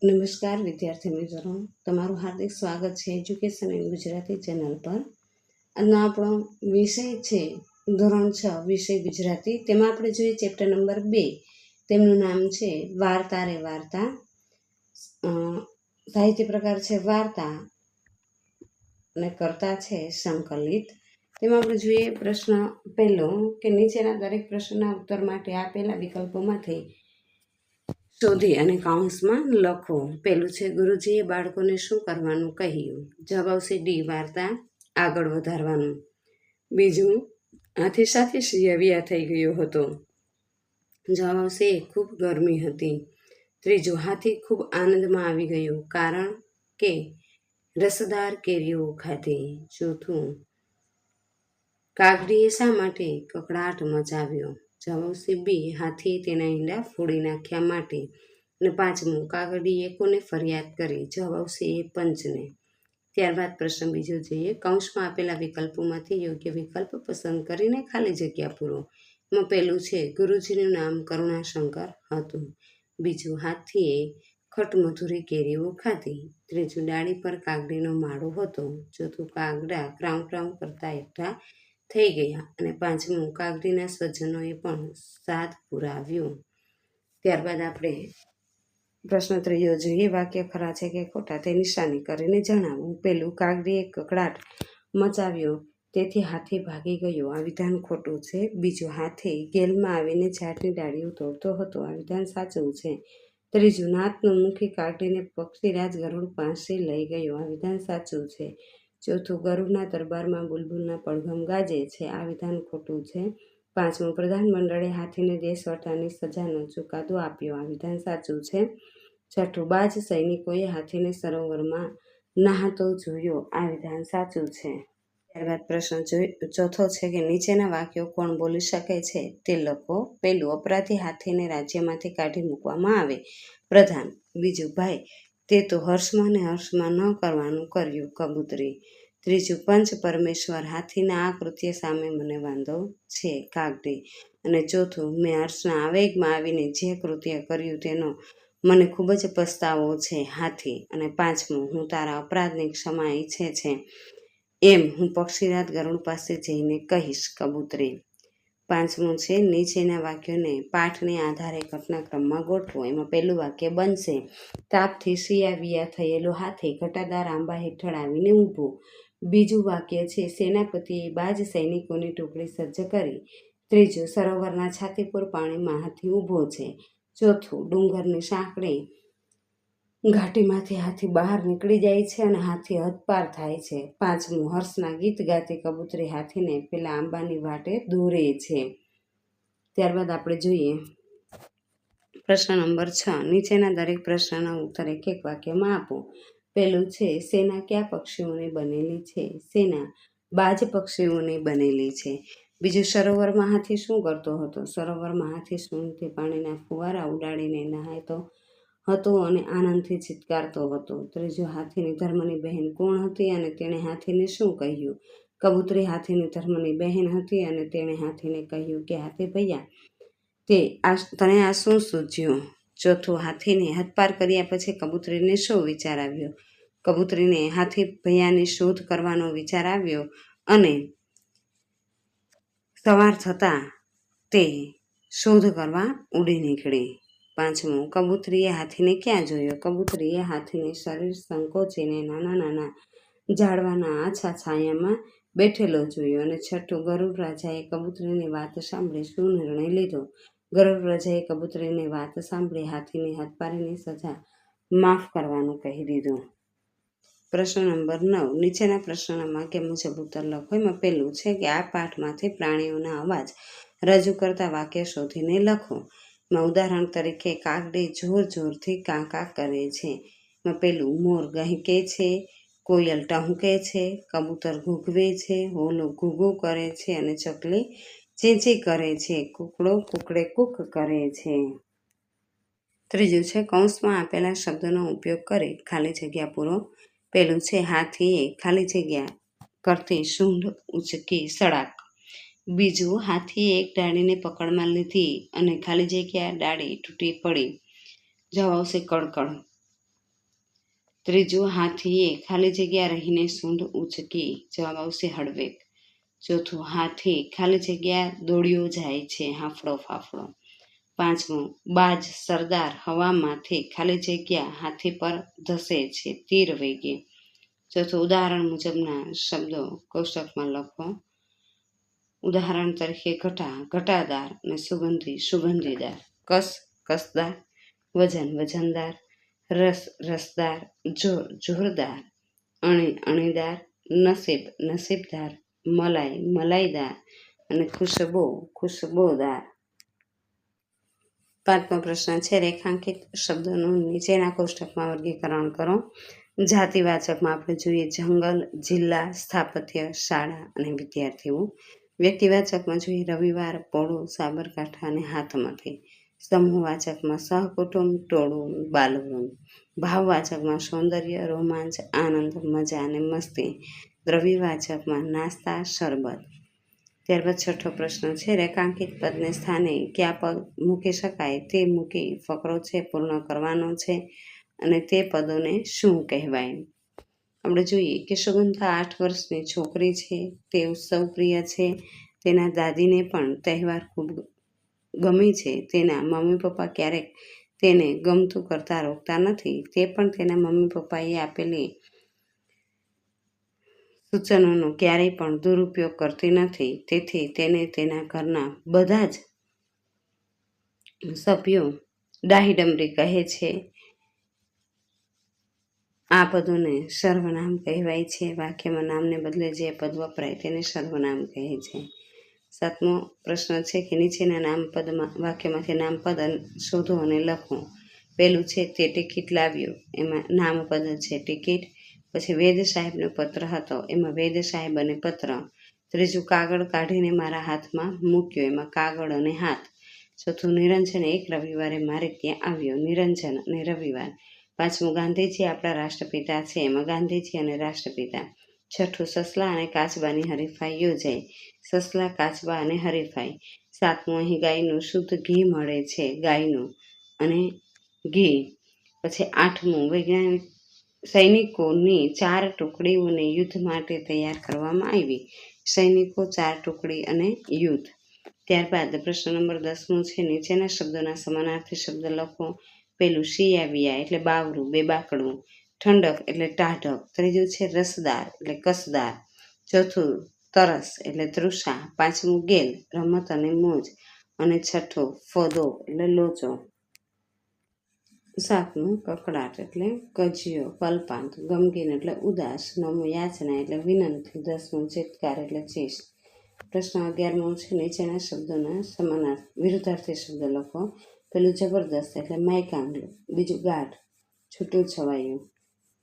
નમસ્કાર વિદ્યાર્થી મિત્રો, તમારું હાર્દિક સ્વાગત છે એજ્યુકેશન ઇન ગુજરાતી ચેનલ પર. આજનો આપણો વિષય છે ધોરણ 6 વિષય ગુજરાતી. તેમાં આપણે જોઈએ ચેપ્ટર નંબર 2. તેમનું નામ છે વાર્તા રે વાર્તા. સાહિત્ય પ્રકાર છે વાર્તા અને કર્તા છે સંકલિત. તેમાં આપણે જોઈએ પ્રશ્ન પહેલો કે નીચેના દરેક પ્રશ્નના ઉત્તર માટે આપેલા વિકલ્પોમાંથી શોધી અને કૌંસમાં લખો. પહેલું છે ગુરુજીએ બાળકોને શું કરવાનું કહ્યું? જવાબ આવશે ડી, વાર્તા આગળ વધારવાનું. બીજું, હાથી સાથે શિયાવિયા થઈ ગયો હતો. જવાબ આવશે ખૂબ ગરમી હતી. ત્રીજું, હાથી ખૂબ આનંદમાં આવી ગયો કારણ કે રસદાર કેરીઓ ખાધી. ચોથું, કાગડીએ શા માટે કકળાટ મચાવ્યો? જવાબ આવશે બી, હાથીએ તેના ઈંડા ફોડી નાખ્યા માટે. અને પાંચમું, કાગડીએ કોને ફરિયાદ કરી? જવાબ આવશે એ પંચને. ત્યારબાદ પ્રશ્ન બીજો જોઈએ. કૌંસમાં આપેલા વિકલ્પોમાંથી યોગ્ય વિકલ્પ પસંદ કરીને ખાલી જગ્યા પૂરો. એમાં પહેલું છે ગુરુજીનું નામ કરુણાશંકર હતું. બીજું, હાથીએ ખટમધુરી કેરીઓ ખાધી. ત્રીજું, ડાળી પર કાગડીનો માળો હતો. ચોથું, કાગડા ક્રાઉં ક્રાઉં કરતા એકઠા થઈ ગયા. અને પાંચમું, કાગડીના સ્વજનોએ પણ સાથ પુરાવ્યો. ત્યારબાદ આપણે પ્રશ્ન ત્રીજો જોઈએ. વાક્ય ખરા છે કે ખોટા તે નિશાની કરીને જણાવો. પહેલું, કાગડીએ કકળાટ મચાવ્યો તેથી હાથી ભાગી ગયો. આ વિધાન ખોટું છે. બીજું, હાથી ગેલમાં આવીને ઝાડની ડાળીઓ તોડતો હતો. આ વિધાન સાચું છે. ત્રીજું, નાતનું મુખી કાગડીને પક્ષીરાજ ગરુડ પાસે લઈ ગયો. આ વિધાન સાચું છે. ચોથું, ગરુડના દરબારમાં બુલબુલના પડઘમ ગાજે છે. આ વિધાન ખોટું છે. પાંચમું, પ્રધાનમંડળે હાથીને દેશવટાની સજાનો ચુકાદો આપ્યો. આ વિધાન સાચું છે. છઠ્ઠું, બાજ સૈનિકોએ હાથીને સરોવરમાં નહાતો જોયો. આ વિધાન સાચું છે. ત્યારબાદ પ્રશ્ન ચોથો છે કે નીચેના વાક્યો કોણ બોલી શકે છે તે લખો. પહેલું, અપરાધી હાથીને રાજ્યમાંથી કાઢી મૂકવામાં આવે. પ્રધાન. બીજું, ભાઈ તે તો હર્ષમાં ને હર્ષમાં ન કરવાનું કર્યું. કબૂતરી. ત્રીજું, પંચ પરમેશ્વર હાથીના આ કૃત્ય સામે મને વાંધો છે. કાગડી. અને ચોથું, મેં હર્ષના આવેગમાં આવીને જે કૃત્ય કર્યું તેનો મને ખૂબ જ પસ્તાવો છે. હાથી. અને પાંચમું, હું તારા અપરાધની ક્ષમા ઈચ્છે છે એમ હું પક્ષીરાજ ગરુડ પાસે જઈને કહીશ. કબૂતરી. પાંચમું છે નીચેના વાક્યોને પાઠને આધારે ઘટનાક્રમમાં ગોઠવો. એમાં પહેલું વાક્ય બનશે તાપથી શિયાવિયા થયેલો હાથી ઘટાદાર આંબા હેઠળ આવીને ઊભો. બીજું વાક્ય છે સેનાપતિએ બાજ સૈનિકોની ટુકડી સજ્જ કરી. ત્રીજું, સરોવરના છાતીપુર પાણીમાં હાથી ઊભો છે. ચોથું, ડુંગરની સાંકડી ઘાટીમાંથી હાથી બહાર નીકળી જાય છે અને હાથી હદપાર થાય છે. પાંચમું, હર્ષના ગીત ગાતી કબૂતરી હાથીને પેલા આંબાની વાટે દોરે છે. ત્યારબાદ આપણે જોઈએ પ્રશ્ન નંબર 6. નીચેના દરેક પ્રશ્નના ઉત્તર એક એક વાક્યમાં આપો. પહેલું છે સેના કયા પક્ષીઓની બનેલી છે? સેના બાજ પક્ષીઓની બનેલી છે. બીજું, સરોવરમાં હાથી શું કરતો હતો? સરોવરમાં હાથી સૂંઢથી પાણીના ફુવારા ઉડાડીને નહાતો હતો અને આનંદથી ચિત્કારતો હતો. ત્રીજું, હાથીની ધર્મની બહેન કોણ હતી અને તેણે હાથીને શું કહ્યું? કબૂતરી હાથીની ધર્મની બહેન હતી અને તેણે હાથીને કહ્યું કે હાથી ભૈયા તને આ શું સૂચ્યું? ચોથું, હાથીને હદપાર કર્યા પછી કબૂતરીને શું વિચાર આવ્યો? કબૂતરીને હાથી ભૈયાની શોધ કરવાનો વિચાર આવ્યો અને સવાર થતાં તે શોધ કરવા ઉડી નીકળી. પાંચમું, કબૂતરીએ હાથીને ક્યાં જોયો? કબૂતરીએ હાથીને શરીર સંકોચીને નાના નાના ઝાડવાના આછા છાયામાં બેઠેલો જોયો. અને છઠ્ઠું, ગરુડ રાજાએ કબૂતરીની વાત સાંભળી શું નિર્ણય લીધો? ગરુડ રાજાએ કબૂતરીની વાત સાંભળી હાથીની હદપારીની સજા માફ કરવાનું કહી દીધું. પ્રશ્ન નંબર 9. નીચેના પ્રશ્નના વાક્ય મુજબ ઉત્તર લખો. એમાં પહેલું છે કે આ પાઠમાંથી પ્રાણીઓના અવાજ રજૂ કરતા વાક્ય શોધીને લખો. એમાં ઉદાહરણ તરીકે કાગડી જોર જોરથી કાં કરે છે. એમાં પહેલું, મોર ગહેકે છે, કોયલ ટહુકે છે, કબૂતર ઘૂઘવે છે, હોલો ઘૂઘું કરે છે અને ચકલી ચીંચી કરે છે, કૂકડો કૂકડે કૂક કરે છે. ત્રીજું છે કૌંસમાં આપેલા શબ્દોનો ઉપયોગ કરી ખાલી જગ્યા પૂરો. પહેલું છે હાથીએ ખાલી જગ્યા કરતી સૂંઢ ઉચકી સડાક. બીજું, હાથીએ એક ડાળીને પકડમાં લીધી અને ખાલી જગ્યા ડાળી તૂટી પડી. જવાબ આવશે કડકડ. ત્રીજું હાથીએ ખાલી જગ્યા રહીને સૂંઢ ઉચકી, જવાબ આવશે હળવેક. ચોથું હાથી ખાલી જગ્યા દોડ્યો જાય છે, હાંફળો ફાફડો. પાંચમું બાજ સરદાર હવામાંથી ખાલી જગ્યા હાથી પર ધસે છે, તીર વેગે. ચોથું ઉદાહરણ મુજબના શબ્દો કોષ્ટકમાં લખો. ઉદાહરણ તરીકે ઘટા ઘટાદાર અને સુગંધી સુગંધીદાર, કસ કસદાર, વજન વજનદાર, રસ રસદાર, જોર જોરદાર, અણી અણીદાર, નસીબ નસીબદાર, મલાઈ મલાઈદાર અને ખુશબો ખુશબોદાર. પાંચમો પ્રશ્ન છે રેખાંકિત શબ્દોનું નીચેના કોષ્ટકમાં વર્ગીકરણ કરો. જાતિવાચકમાં આપણે જોઈએ જંગલ, જિલ્લા, સ્થાપત્ય, શાળા અને વિદ્યાર્થીઓ. વ્યક્તિવાચકમાં જોઈએ રવિવાર, પોળો, સાબરકાંઠા અને હાથમથી. સમૂહવાચકમાં સહકુટુંબ, ટોળું, બાલવૃંદ. ભાવવાચકમાં સૌંદર્ય, રોમાંચ, આનંદ, મજા અને મસ્તી. દ્રવ્યવાચકમાં નાસ્તા, શરબત. ત્યારબાદ છઠ્ઠો પ્રશ્ન છે રેખાંકિત પદને સ્થાને કયા પદ મૂકી શકાય તે મૂકી ફકરો છે પૂર્ણ કરવાનો છે અને તે પદોને શું કહેવાય. આપણે જોઈએ કે સુગંધા 8 વર્ષની છોકરી છે, તે ઉત્સવ પ્રિય છે, તેના દાદીને પણ તહેવાર ખૂબ ગમે છે, તેના મમ્મી પપ્પા ક્યારેક તેને ગમતું કરતા રોકતા નથી, તે પણ તેના મમ્મી પપ્પાએ આપેલી સૂચનોનો ક્યારેય પણ દુરુપયોગ કરતી નથી, તેથી તેને તેના ઘરના બધા જ સભ્યો ડાહીડમરી કહે છે. આ પદોને સર્વનામ કહેવાય છે. વાક્યમાં નામને બદલે જે પદ વપરાય તેને સર્વનામ કહે છે. સાતમો પ્રશ્ન છે કે નીચેના નામપદમાં વાક્યમાંથી નામપદ શોધો અને લખો. પહેલું છે તે ટિકિટ લાવ્યો, એમાં નામપદ છે ટિકિટ. પછી વેદ સાહેબનો પત્ર હતો, એમાં વેદ સાહેબ અને પત્ર. ત્રીજું કાગળ કાઢીને મારા હાથમાં મૂક્યો, એમાં કાગળ અને હાથ. ચોથું નિરંજન એક રવિવારે મારે ત્યાં આવ્યો, નિરંજન અને રવિવાર. પાંચમું ગાંધીજી આપણા રાષ્ટ્રપિતા છે, એમાં ગાંધીજી અને રાષ્ટ્રપિતા. છઠ્ઠું સસલા અને કાચબાની હરીફાઈ યોજાઈ, સસલા કાચબા અને હરીફાઈ. સાતમું અહીં ગાયનું શુદ્ધ ઘી મળે છે, ગાયનું અને ઘી. પછી આઠમું વૈજ્ઞાનિક સૈનિકોની 4 ટુકડીઓને યુદ્ધ માટે તૈયાર કરવામાં આવી, સૈનિકો 4 ટુકડી અને યુદ્ધ. ત્યારબાદ પ્રશ્ન નંબર 10 છે નીચેના શબ્દોના સમાનાર્થી શબ્દ લખો. પેલું શિયાવિયા એટલે બાવરું, બેબાકડું. ઠંડક એટલે ટાઢક. ત્રીજું છે રસદાર એટલે કસદાર. ચોથું તરસ એટલે તૃષા. પાંચમું ગેલ રમત અને મોજ અને છઠ્ઠું ફોદો એટલે લોચો. સાતમું કકડાટ એટલે કજિયો, કલ્પાંત. ગમગીન એટલે ઉદાસ. નવમું યાચના એટલે વિનંતી. 10મું ચિત્કાર એટલે ચીસ. પ્રશ્ન 11મો છે નીચેના શબ્દોના સમાનાર્થી વિરુદ્ધાર્થી શબ્દ લખો. પેલું જબરદસ્ત એટલે માયકાંગલું. બીજું ગાઢ છૂટું છવાયું.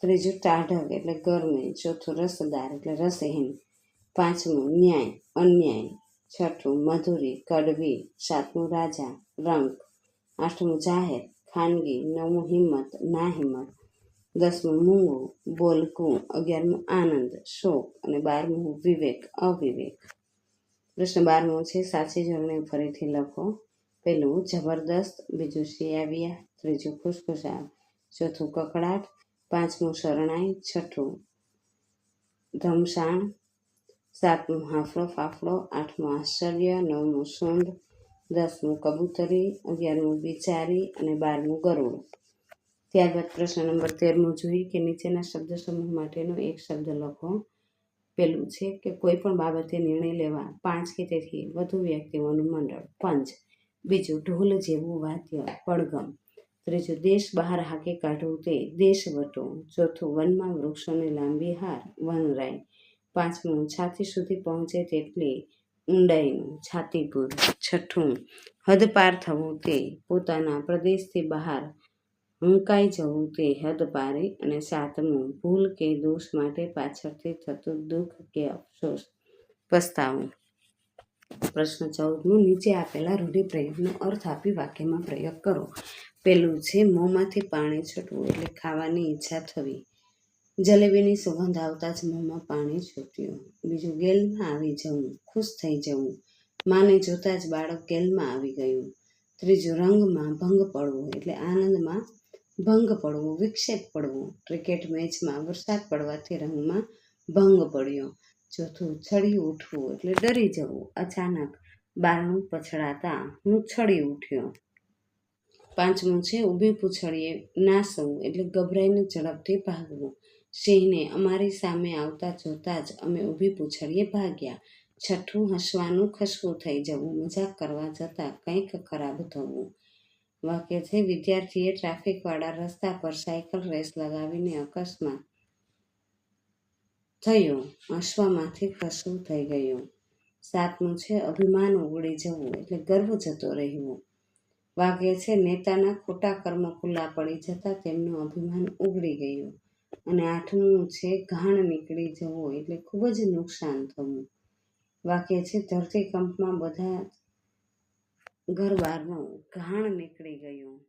ત્રીજું ટાઢક એટલે ગરમી. ચોથું રસદાર એટલે રસહીન. પાંચમું ન્યાય અન્યાય. છઠ્ઠું મધુરી કડવી. સાતમું રાજા રંક. આઠમું જાહેર ખાનગી. નવમું હિંમત ના હિંમત. 10મું મૂંગું બોલકું. 11મું આનંદ શોક અને 12મું વિવેક અવિવેક. પ્રશ્ન 12મો છે સાચી જોડણી ફરીથી લખો. પહેલું જબરદસ્ત, બીજું શિયાવિયા, ત્રીજું ખુશખુશાલ, ચોથું કકડાટ, પાંચમું શરણાઈ, છઠ્ઠું ધમસાણ, સાતમું હાંફળો ફાફડો, આઠમું આશ્ચર્ય, નવમું સૂંઢ, 10મું કબૂતરી, 11મું બિચારી અને 12મું ગરુડ. ત્યારબાદ પ્રશ્ન નંબર 13મો જોઈએ કે નીચેના શબ્દ સમૂહ માટેનો એક શબ્દ લખો. પેલું છે કે કોઈ પણ બાબતે નિર્ણય લેવા 5 કે તેથી વધુ વ્યક્તિઓનું મંડળ, પંચ. બીજું ઢોલ જેવું વાદ્ય, પડઘમ. ત્રીજું દેશ બહાર હાંકી કાઢવું તે દેશવટો. ચોથું વનમાં વૃક્ષોની લાંબી હાર, વનરાય. પાંચમું છાતી સુધી પહોંચે તેટલી ઊંડાઈનું, છાતીપુર. છઠ્ઠું હદ પાર થવું તે પોતાના પ્રદેશથી બહાર હંકાઈ જવું તે હદપારી અને સાતમું ભૂલ કે દોષ માટે પાછળથી થતું દુઃખ કે અફસોસ, પસ્તાવો. પ્રશ્ન 14મો નીચે આપેલા રૂઢિપ્રયોગનો અર્થ આપી વાક્યમાં પ્રયોગ કરો. પેલું છે મોંમાંથી પાણી છૂટવું એટલે ખાવાની ઈચ્છા થવી. જલેબીની સુગંધ આવતા જ મોંમાં પાણી છૂટ્યું. બીજું ગેલમાં આવી જવું, ખુશ થઈ જવું. માને જોતા જ બાળક ગેલમાં આવી ગયું. ત્રીજું રંગમાં ભંગ પડવું એટલે આનંદમાં ભંગ પડવો, વિક્ષેપ પડવો. ક્રિકેટ મેચમાં વરસાદ પડવાથી રંગમાં ભંગ પડ્યો. ચોથું, છળી ઉઠવું એટલે ડરી જવું. અચાનક બારણું પછડાતા હું છળી ઉઠ્યો. પાંચમું છે ઊભી પૂંછડીએ નાસવું એટલે ગભરાઈને ઝડપથી ભાગવું. સિંહને અમારી સામે આવતા જોતા જ અમે ઊભી પૂંછડીએ ભાગ્યા. છઠ્ઠું, હસવાનું ખસવું થઈ જવું, મજાક કરવા જતાં કંઈક ખરાબ થવું. વાક્ય છે વિદ્યાર્થીએ ટ્રાફિકવાળા રસ્તા પર સાયકલ રેસ લગાવીને અકસ્માત થયો, હસવામાંથી ખસવું થઈ ગયું. સાતમું છે અભિમાન ઉગડી જવું એટલે ગર્વ જતો રહેવું. વાક્ય છે નેતાના ખોટા કર્મ ખુલ્લા પડી જતા તેમનું અભિમાન ઉગડી ગયું. અને આઠમું છે ઘાણ નીકળી જવું એટલે ખૂબ જ નુકસાન થવું. વાક્ય છે ધરતીકંપમાં બધા ઘર બહારનું ઘાણ નીકળી ગયું.